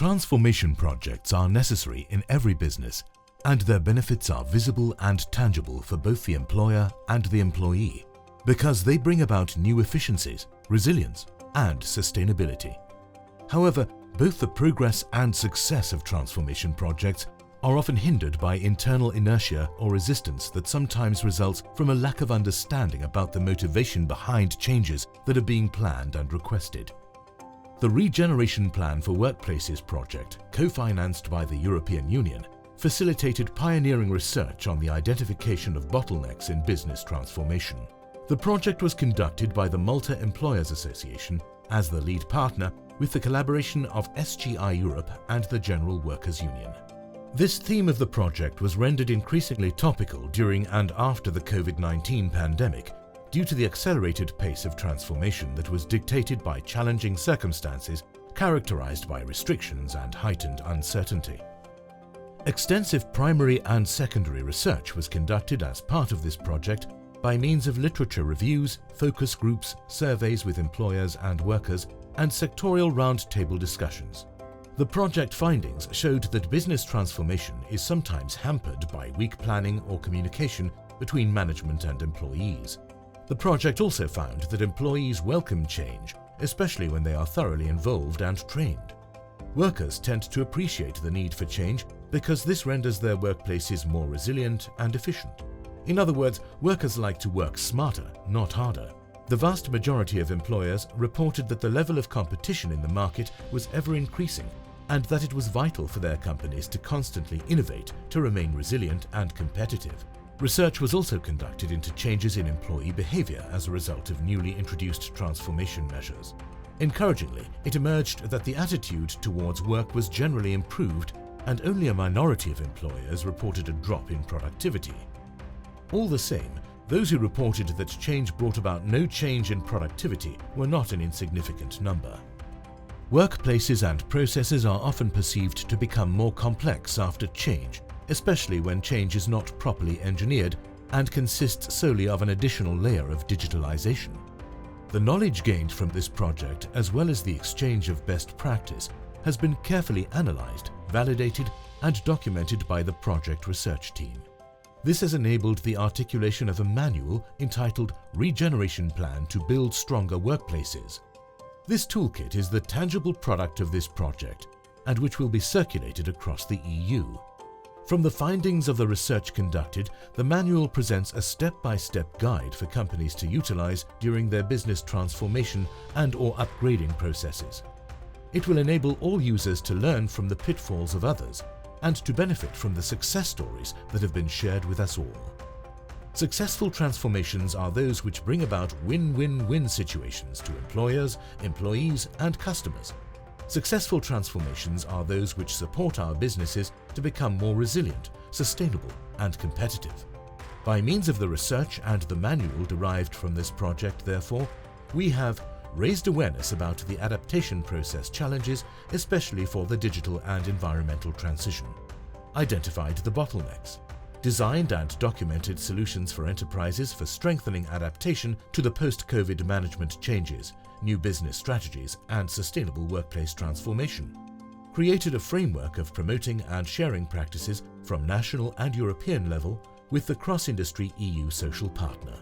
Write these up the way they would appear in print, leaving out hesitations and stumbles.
Transformation projects are necessary in every business, and their benefits are visible and tangible for both the employer and the employee because they bring about new efficiencies, resilience, and sustainability. However, both the progress and success of transformation projects are often hindered by internal inertia or resistance that sometimes results from a lack of understanding about the motivation behind changes that are being planned and requested. The Regeneration Plan for Workplaces project, co-financed by the European Union, facilitated pioneering research on the identification of bottlenecks in business transformation. The project was conducted by the Malta Employers Association as the lead partner with the collaboration of SGI Europe and the General Workers' Union. This theme of the project was rendered increasingly topical during and after the COVID-19 pandemic due to the accelerated pace of transformation that was dictated by challenging circumstances characterized by restrictions and heightened uncertainty. Extensive primary and secondary research was conducted as part of this project by means of literature reviews, focus groups, surveys with employers and workers, and sectorial roundtable discussions. The project findings showed that business transformation is sometimes hampered by weak planning or communication between management and employees. The project also found that employees welcome change, especially when they are thoroughly involved and trained. Workers tend to appreciate the need for change because this renders their workplaces more resilient and efficient. In other words, workers like to work smarter, not harder. The vast majority of employers reported that the level of competition in the market was ever increasing and that it was vital for their companies to constantly innovate to remain resilient and competitive. Research was also conducted into changes in employee behavior as a result of newly introduced transformation measures. Encouragingly, it emerged that the attitude towards work was generally improved and only a minority of employers reported a drop in productivity. All the same, those who reported that change brought about no change in productivity were not an insignificant number. Workplaces and processes are often perceived to become more complex after change, especially when change is not properly engineered and consists solely of an additional layer of digitalization. The knowledge gained from this project, as well as the exchange of best practice, has been carefully analyzed, validated, and documented by the project research team. This has enabled the articulation of a manual entitled Regeneration Plan to Build Stronger Workplaces. This toolkit is the tangible product of this project and which will be circulated across the EU. From the findings of the research conducted, the manual presents a step-by-step guide for companies to utilize during their business transformation and/or upgrading processes. It will enable all users to learn from the pitfalls of others and to benefit from the success stories that have been shared with us all. Successful transformations are those which bring about win-win-win situations to employers, employees, and customers. Successful transformations are those which support our businesses to become more resilient, sustainable, and competitive. By means of the research and the manual derived from this project, therefore, we have raised awareness about the adaptation process challenges, especially for the digital and environmental transition, identified the bottlenecks, designed and documented solutions for enterprises for strengthening adaptation to the post-COVID management changes, new business strategies, and sustainable workplace transformation, created a framework of promoting and sharing practices from national and European level with the cross-industry EU social partner.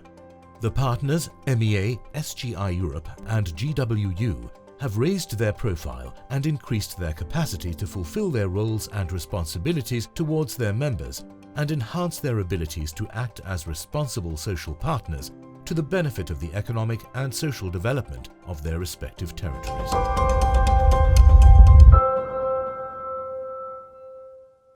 The partners MEA, SGI Europe, and GWU have raised their profile and increased their capacity to fulfill their roles and responsibilities towards their members and enhance their abilities to act as responsible social partners to the benefit of the economic and social development of their respective territories.